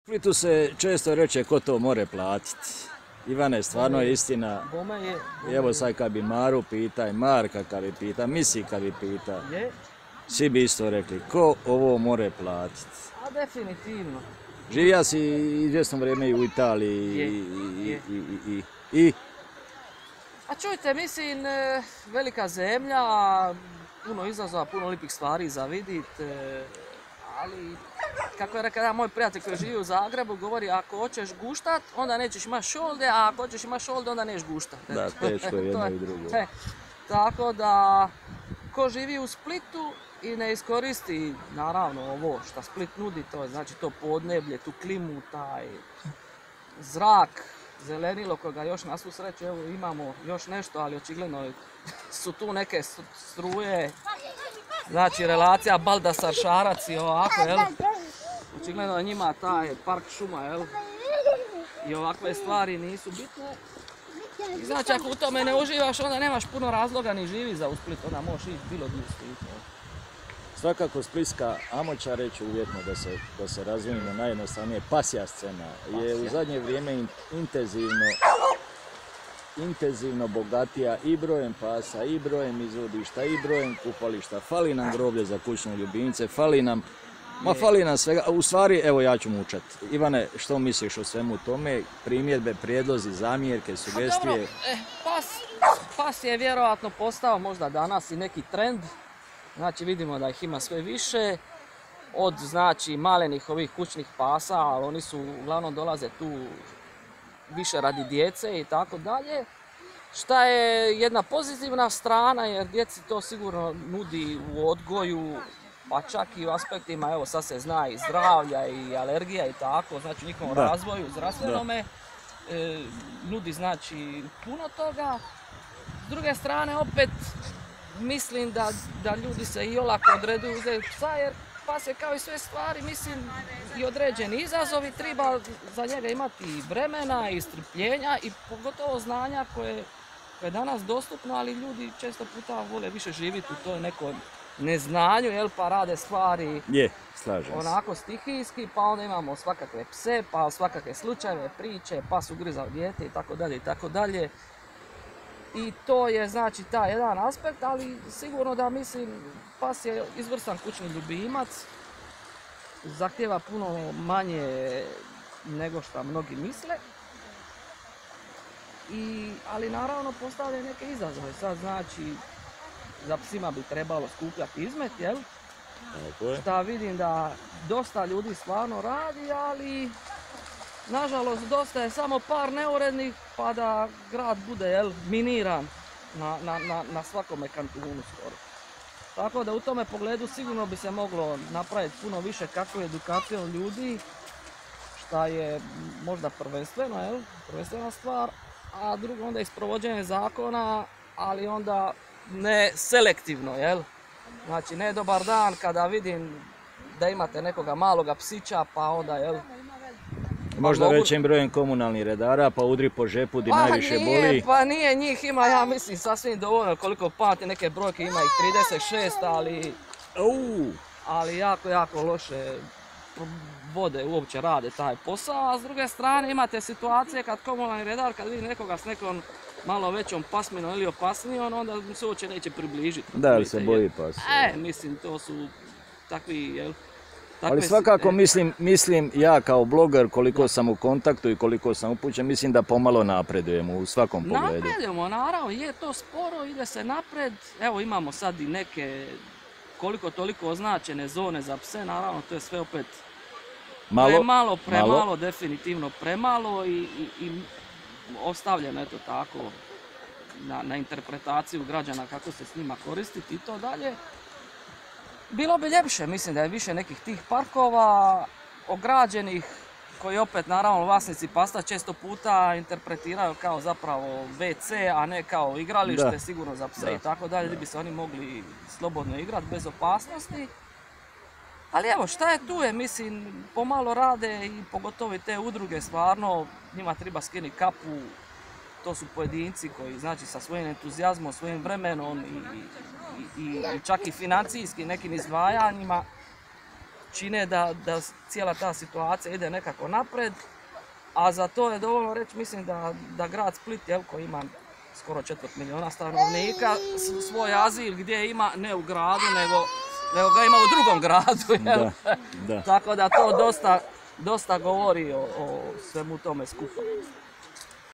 Splitu se često reče ko to more platiti. Ivane, stvarno je istina. Evo sad kad bi Maru pita, Marka kad bi pita, Misi kad bi pita, svi bi isto rekli, ko ovo more platiti? A definitivno. Živija si izvjesno vrijeme i u Italiji i... A čujte, mislim, velika zemlja, puno izazova, puno lipih stvari za vidit, ali kako je rekao moj prijatelj koji živi u Zagrebu, govori ako hoćeš guštat, onda nećeš imat šolde, a ako hoćeš imat šolde, onda nećeš guštat. Da, teško je jedno i drugo. Tako da, ko živi u Splitu i ne iskoristi, naravno, ovo što Split nudi, to je znači to podneblje, tu klimu, taj zrak, zelenilo koga još na svu sreću, evo imamo još nešto, ali očigledno su tu neke struje, znači relacija Baldasar-Šarac i ovako, jel? Očigledno je njima taj park šuma, jel? I ovakve stvari nisu bitne. I znači ako u tome ne uživaš, onda nemaš puno razloga ni živi za u Split, onda možeš ići bilo gdje u Split. Svakako splitska, ajmo ću reći uvjetno da se razumimo najjednostavnije, pasja scena je u zadnje vrijeme intenzivno bogatija i brojem pasa, i brojem izvodišta, i brojem kupališta. Fali nam groblje za kućne ljubimce, fali nam svega. U stvari, evo ja ću mučat. Ivane, što misliš o svemu tome? Primjedbe, prijedlozi, zamjerke, sugestije? Pas je vjerojatno postao možda danas i neki trend. Znači vidimo da ih ima sve više, od znači malenih ovih kućnih pasa, ali oni su uglavnom dolaze tu više radi djece i tako dalje. Šta je jedna pozitivna strana jer djeci to sigurno nudi u odgoju, pa čak i u aspektima, evo sad se zna i zdravlja i alergija i tako, znači u njihovom razvoju, zdravstvenome, nudi znači puno toga. S druge strane opet mislim da ljudi se i olako odreduju uzeti psa jer pas je kao i sve stvari, mislim i određeni izazovi, treba za njega imati i vremena i strpljenja i pogotovo znanja koje je danas dostupno, ali ljudi često puta vole više živjeti u toj nekom neznanju, jel, pa rade stvari onako stihijski, pa onda imamo svakakve pse, pa svakakve slučajeve, priče, pas ugrizao dijete i tako dalje i tako dalje. I to je znači taj jedan aspekt, ali sigurno da mislim pas je izvrstan kućni ljubimac, zahtjeva puno manje nego što mnogi misle. Ali naravno postavlja neke izazove, sad znači za psima bi trebalo skupljati izmet, jel? Šta vidim da dosta ljudi stvarno radi, ali nažalost dosta je samo par neurednih pa da grad bude miniran na svakome kantunu skoro. Tako da u tome pogledu sigurno bi se moglo napraviti puno više kako edukacijom ljudi, šta je možda prvenstvena stvar, a drugo onda isprovođenje zakona, ali onda ne selektivno, jel? Znači ne dobar dan kada vidim da imate nekoga maloga psića pa onda, jel? Možda većim brojem komunalnih redara, pa udri po žepu di najviše boli. Pa nije, njih ima, ja mislim, sasvim dovoljno, koliko pamti neke brojke, ima ih 36, ali jako loše vode uopće rade taj posao, a s druge strane imate situacije kad komunalni redar, kad vidi nekoga s nekom malo većom pasminom ili opasnijom, onda se uopće neće približiti. Da, ali se boji pas. Mislim, to su takvi, jel? Ali svakako mislim ja kao bloger koliko sam u kontaktu i koliko sam upućen, mislim da pomalo napredujemo u svakom pogledu. Napredujemo, naravno, je to sporo, ide se napred. Evo imamo sad i neke koliko toliko označene zone za pse, naravno to je sve opet premalo, definitivno premalo i ostavljeno eto tako na interpretaciju građana kako se s njima koristiti i to dalje. Bilo bi ljepše, mislim da je više nekih tih parkova ograđenih koji opet naravno vlasnici pasa često puta interpretiraju kao zapravo WC, a ne kao igralište sigurno za pse i tako dalje, gdje bi se oni mogli slobodno igrati bez opasnosti. Ali evo šta je tu je, mislim, pomalo rade i pogotovo i te udruge stvarno, njima treba skinuti kapu, to su pojedinci koji znači sa svojim entuzijazmom, svojim vremenom i čak i financijski nekim izdvajanjima čine da cijela ta situacija ide nekako napred. A za to je dovoljno reći, mislim da grad Split, koji ima skoro 4 milijuna stanovnika, svoj azil gdje ima, ne u gradu, nego ga ima u drugom gradu. Da. Tako da to dosta govori o svemu tome skupa.